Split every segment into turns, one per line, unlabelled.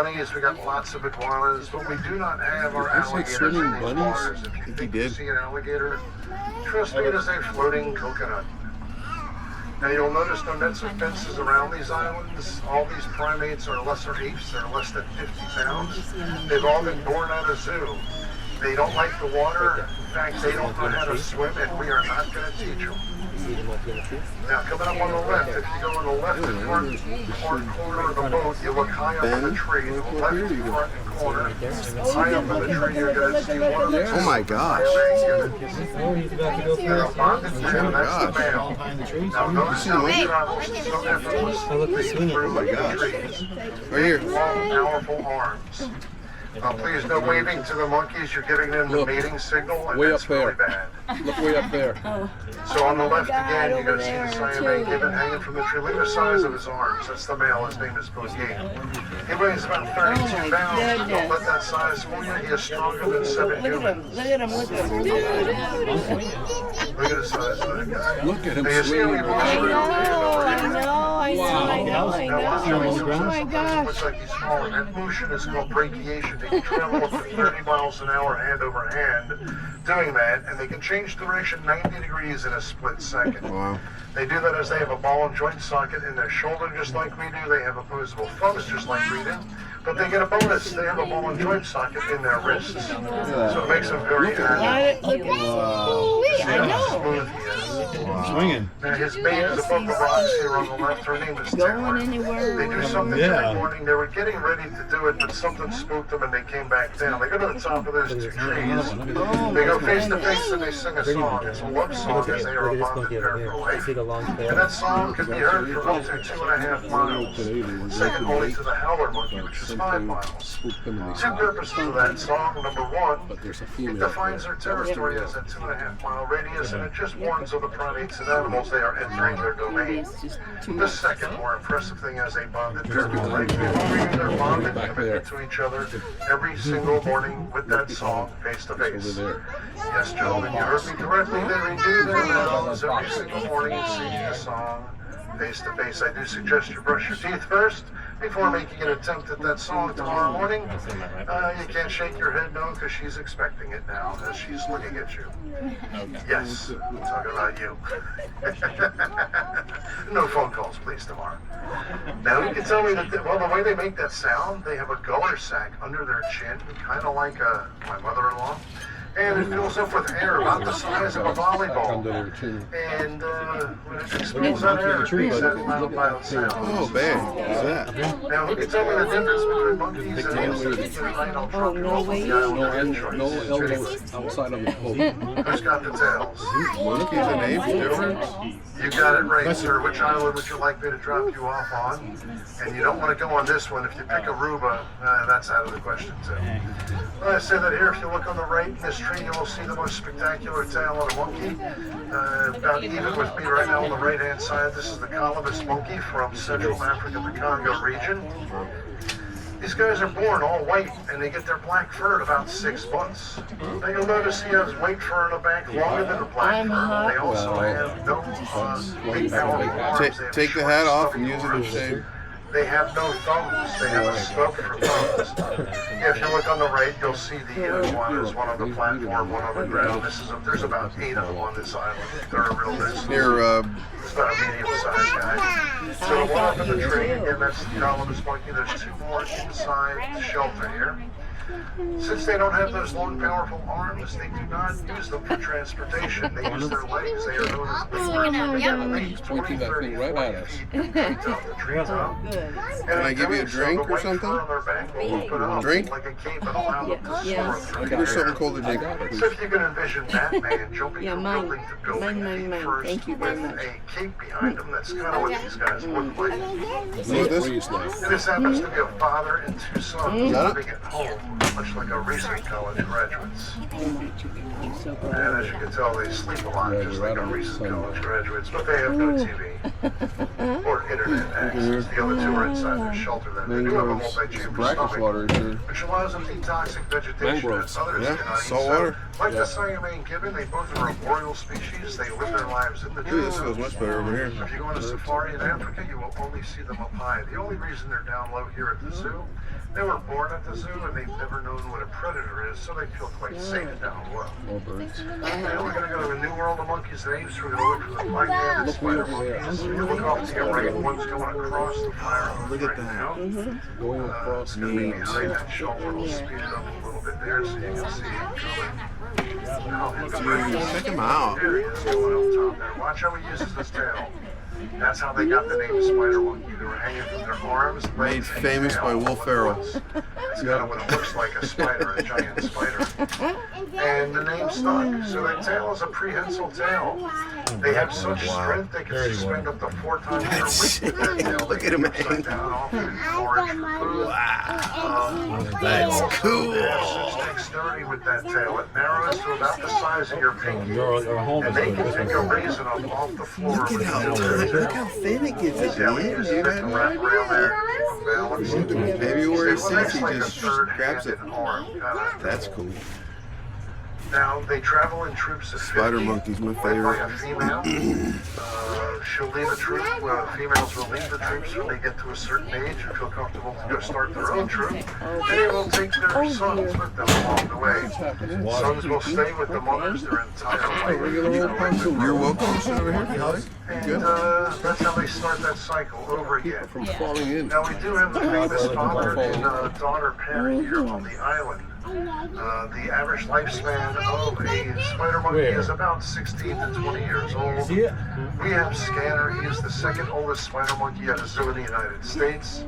bunnies, we got lots of iguanas, but we do not have our alligators
swimming
in these
bunnies?
waters. If you think you see an alligator, trust me, it is a floating coconut. Now you'll notice no nets or fences around these islands. All these primates are lesser apes. They're less than 50 pounds. They've all been born at a zoo. They don't like the water. In fact, they don't know how to swim, and we are not going to teach them. Now, coming up on the left, if you go on the left and front corner of the boat, you look high up in the tree. The left front corner, high up in the tree, you're going to see one of the two.
Oh my gosh.
They're a bonded pair, that's the male. Now, notice how he travels so effortlessly through the trees.
Right here.
Long, powerful arms. Please no waving to the monkeys. You're giving them the mating signal, and that's really bad.
Look way up there.
So on the left again, you're going to see the Siamese gibbon hanging from the tree. Look at the size of his arms. That's the male. His name is Boudier. He weighs about 32 pounds. Don't let that size fool you. He is stronger than 7 humans.
Look at him.
Look at the size of that guy.
Look at him
You see how he moves around?
I know. Oh my gosh.
Looks like he's smaller. That motion is called brachiation. They can travel up to 30 miles an hour hand over hand doing that, and they can change direction 90 degrees in a split second.
Wow.
They do that as they have a ball and joint socket in their shoulder just like we do. They have opposable thumbs just like we do. But they get a bonus. They have a ball and joint socket in their wrists. So it makes them very agile.
Look at
See
I
how
know.
smooth he is.
Swinging.
Now his mate is above the rocks here on the left. Her name is Taylor.
Going anywhere.
They do something every morning. They were getting ready to do it, but something spooked them and they came back down. They go to the top of those two trees. They go face to face and they sing a song. It's a love song as they are a bonded pair for life. And that song can be heard for up to 2.5 miles. Second only to the howler monkey, which is 5 miles. Two purposes of that song. Number one, it defines their territory as a 2.5-mile radius, and it just warns other primates and animals they are entering their domain. The second more impressive thing as a bonded pair for life, they're bonded, committed to each other every single morning with that song face to face. Yes, gentlemen, you heard me correctly. They renew their vows every single morning singing the song face to face. I do suggest you brush your teeth first before making an attempt at that song tomorrow morning. You can't shake your head no, because she's expecting it now as she's looking at you. Yes, I'm talking about you. No phone calls, please, tomorrow. Now, you can tell me that, well, the way they make that sound, they have a gullet sack under their chin, kind of like my mother-in-law. And it fills up with air about the size of a volleyball. And when it expels that air, it makes that loud sound.
Oh, man. What's that?
Now, who can tell me the difference between monkeys and elephants?
No elbows outside of the boat.
Who's got the tails?
Monkeys and apes different?
You got it right, sir. Which island would you like me to drop you off on? And you don't want to go on this one. If you pick Aruba, that's out of the question, too. Well, I say that here, if you look on the right in this tree, you will see the most spectacular tail of a monkey. About even with me right now on the right-hand side, this is the colobus monkey from Central Africa, the Congo region. These guys are born all white, and they get their black fur at about 6 months. Now you'll notice he has white fur on the back longer than the black fur. They also have no big powerful arms.
Take the hat off and use it as shade.
They have no thumbs. They have a stub for thumbs. If you look on the right, you'll see the iguanas, one on the platform, one on the ground. There's about 8 of them on this island. They're a real nice. It's about a medium-sized guy. So the one up in the tree, again, that's the colobus monkey. There's 2 more inside the shelter here. Since they don't have those long, powerful arms, they do not use them for transportation. They use their legs. They are known as big birds. 20, 30, 40 feet off the treetop.
Can I give you a drink or something? Drink?
Like a cape and allow them to soar through
Give me
the
something
air.
cold to drink.
So if you can envision Batman jumping from
mine.
building to building
Mine.
first
Thank you very
with
much.
a cape behind him, that's kind of what these guys look like.
This?
This happens to be a father and 2 sons
Got it?
living at home, much like our recent college graduates. And as you can tell, they sleep a lot, just like our recent college graduates, but they have no TV. or internet access. The other two are inside their shelter there. They do have a multi-chamber stomach, which allows them detoxic vegetation that others cannot eat.
Salt water.
Like the Siamese gibbon, they both are arboreal species. They live their lives in the jungle.
This feels much better over here.
If you go on a safari in Africa, you will only see them up high. The only reason they're down low here at the zoo, they were born at the zoo and they've never known what a predator is, so they feel quite safe down low. Now we're going to go to a new world of monkeys and apes. We're going to look for the black-handed spider monkeys. You look off to your right, one's going across the fire.
Look at that.
Going across it's going to be behind that shelter. We'll speed it up a little bit there so you can see it coming.
Check him out.
There he is going up top there. Watch how he uses his tail. That's how they got the name Spider Monkey. They were hanging from their arms.
Made famous by Will Ferrell.
That's kind of what it looks like, a spider, a giant spider. And the name stuck. So that tail is a prehensile tail. They have such strength they can suspend up to 4 times their weight with their tail.
Look at him hang.
Wow.
That's cool.
Such dexterity with that tail. It narrows to about the size of your pinky. And they can pick a raisin up off the floor.
Look how thin it gets at the end, dude. Maybe where it sits, he just grabs it. That's cool.
Now, they travel in troops of 50.
Spider monkey's my favorite.
By a female. She'll leave a troop. Females will leave the troops when they get to a certain age and feel comfortable to go start their own troop. And they will take their sons with them along the way. Sons will stay with the mothers their entire life.
You're welcome. Sit over here, Carrie.
And that's how they start that cycle over again.
From falling in.
Now, we do have the famous father and daughter pair here on the island. The average lifespan of a spider monkey is about 16 to 20 years old. We have Scanner. He is the second oldest spider monkey at a zoo in the United States.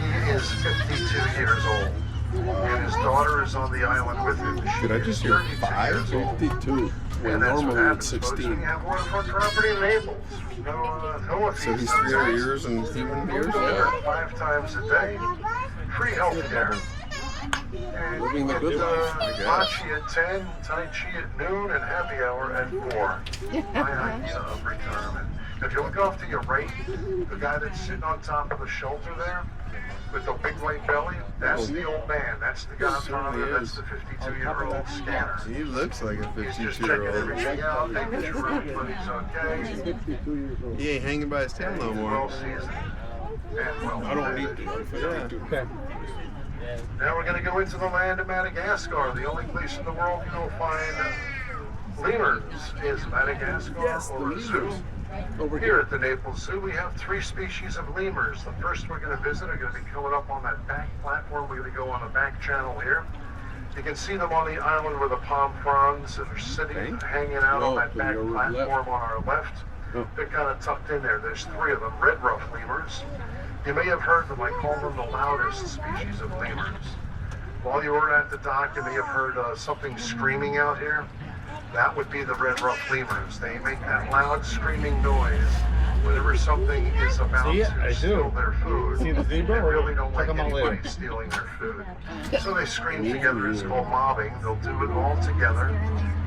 He is 52 years old. And his daughter is on the island with him.
Did I just hear 5? 52.
And that's what happens, folks, when you have waterfront property in Naples.
So he's 3 years and human years?
Yeah. 5 times a day. Free healthcare. And
Living the good life, I guess.
Machi at 10, Tai Chi at noon, and happy hour at 4. My idea of retirement. If you look off to your right, the guy that's sitting on top of the shelter there, with the big white belly, that's the old man. That's the godfather. That's the 52-year-old Scanner.
He looks like a
He's just checking
52-year-old.
everything out, making sure everybody's okay.
He ain't hanging by his tail no
Well
more.
seasoned. And well
I don't need to.
Okay.
Now we're going to go into the land of Madagascar. The only place in the world you'll find lemurs is Madagascar or a zoo. Over here at the Naples Zoo, we have 3 species of lemurs. The first we're going to visit are going to be coming up on that back platform. We're going to go on a back channel here. You can see them on the island where the palm fronds that are sitting, hanging out on that back platform on our left. They're kind of tucked in there. There's 3 of them, red ruff lemurs. You may have heard them. I call them the loudest species of lemurs. While you were at the dock, you may have heard something screaming out here. That would be the red ruff lemurs. They make that loud screaming noise whenever something is about to steal their food.
See the zebra?
They really don't like
Check 'em out
anybody
later.
stealing their food. So they scream together. It's called mobbing. They'll do it all together.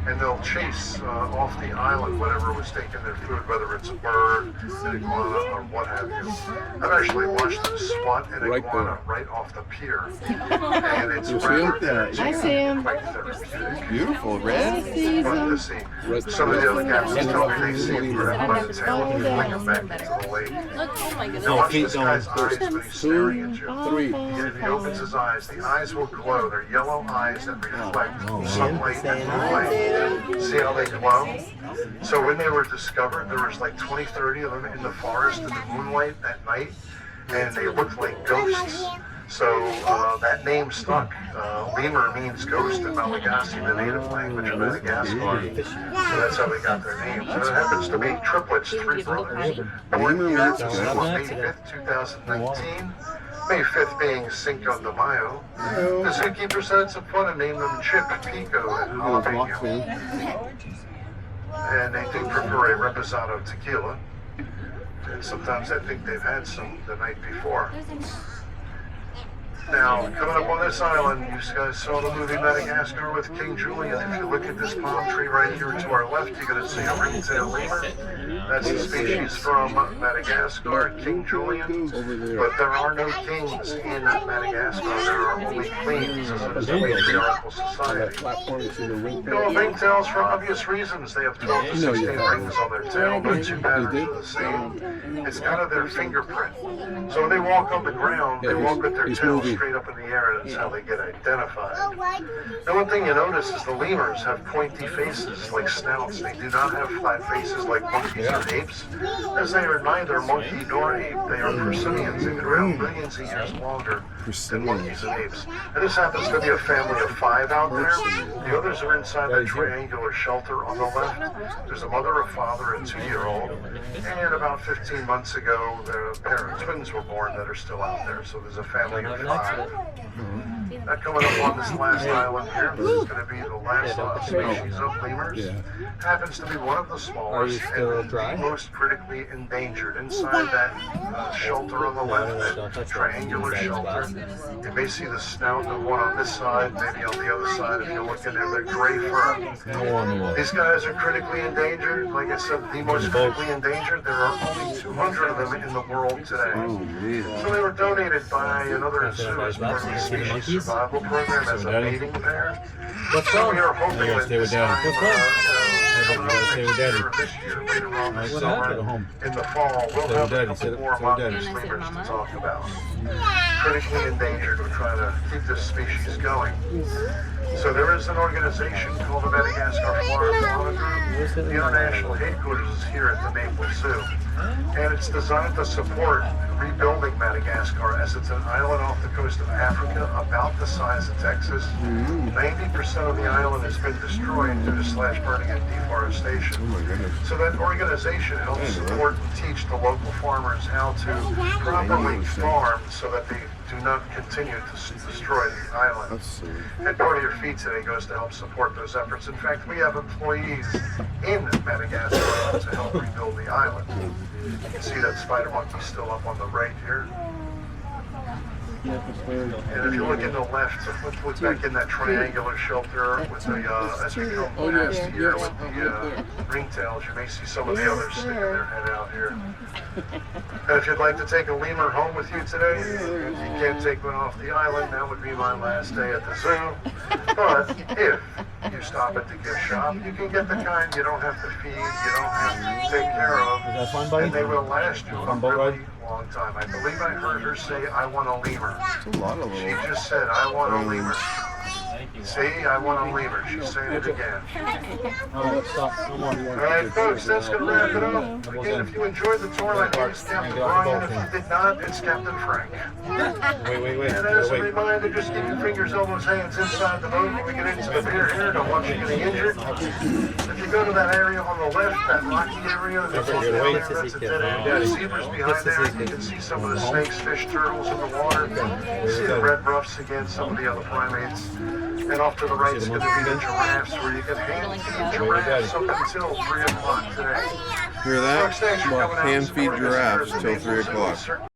And they'll chase off the island whatever was taking their food, whether it's a bird, an iguana, or what have you. I've actually watched them swat an iguana right off the pier. And it's rather
I see him.
quite therapeutic.
Beautiful, red.
See
Fun to
them.
see. Some of the other captains tell me they see him by the tail and fling him back into the lake.
Oh my goodness.
Now watch this guy's eyes when he's staring at you.
3.
If he opens his eyes, the eyes will glow. They're yellow eyes that reflect sunlight and moonlight. See how they glow? So when they were discovered, there was like 20, 30 of them in the forest in the moonlight at night, and they looked like ghosts. So that name stuck. Lemur means ghost in Malagasy, the native language of Madagascar. So that's how they got their name. So it happens to be triplets, 3 brothers. Born here on May 5th, 2019. May 5th being Cinco de Mayo. The zookeepers had some fun and named them Chip, Pico, and Jalapeno. And they do prefer a reposado tequila. And sometimes I think they've had some the night before. Now, coming up on this island, you guys saw the movie Madagascar with King Julian. If you look at this palm tree right here to our left, you're going to see a ringtail lemur. That's a species from Madagascar, King Julian. But there are no kings in Madagascar. There are only queens, as it is a matriarchal society. Ringtails for obvious reasons. They have 12 to 16 rings on their tail. No two patterns are the same. It's kind of their fingerprint. So when they walk on the ground, they walk with their tail straight up in the air, and that's how they get identified. The one thing you notice is the lemurs have pointy faces like snouts. They do not have flat faces like monkeys or apes, as they are neither monkey nor ape. They are persimians. They've been around millions of years longer than monkeys and apes. And this happens to be a family of 5 out there. The others are inside that triangular shelter on the left. There's a mother, a father, a 2-year-old, and about 15 months ago, the pair of twins were born that are still out there. So there's a family of 5. That coming up on this last island here, this is going to be the last species of lemurs. Happens to be one of the smallest and the most critically endangered. Inside that shelter on the left, that triangular shelter, you may see the snout of one on this side, maybe on the other side. If you look in there, the gray fur. These guys are critically endangered. Like I said, the most critically endangered. There are only 200 of them in the world today. So they were donated by another zoo as part of the species survival program as a mating pair. So we are hoping that this time, this year, later on this summer, in the fall, we'll have a couple more mongoose lemurs to talk about. Critically endangered. We're trying to keep this species going. So there is an organization called the Madagascar Flora Fauna Group. The international headquarters is here at the Naples Zoo. And it's designed to support rebuilding Madagascar, as it's an island off the coast of Africa, about the size of Texas. 90% of the island has been destroyed due to slash burning and deforestation. So that organization helps support and teach the local farmers how to properly farm so that they do not continue to destroy the island. And part of your fee today goes to help support those efforts. In fact, we have employees in Madagascar to help rebuild the island. You can see that spider monkey still up on the right here. And if you look in the left, look back in that triangular shelter with the, as we come past here with the ringtails, you may see some of the others sticking their head out here. And if you'd like to take a lemur home with you today, if you can't take one off the island, that would be my last day at the zoo. But if you stop at the gift shop, you can get the kind you don't have to feed, you don't have to take care of, and they will last you a really long time. I believe I heard her say, "I want a lemur." She just said, "I want a lemur." See, I want a lemur. She's saying it again. All right, folks, that's going to wrap it up. Again, if you enjoyed the tour, my name is Captain Brian. If you did not, it's Captain Frank.
Wait.
And as a reminder, just keep your fingers, elbows, hands inside the boat when we get into the pier here. Don't want you getting injured. If you go to that area on the left, that rocky area, that's down there, that's a dead end. There's zebras behind there. You can see some of the snakes, fish, turtles in the water. You see the red ruffs again, some of the other primates. And off to the right is going to be the giraffes, where you can hand feed giraffes up until 3 o'clock today.
Hear that? Hand feed giraffes till 3 o'clock.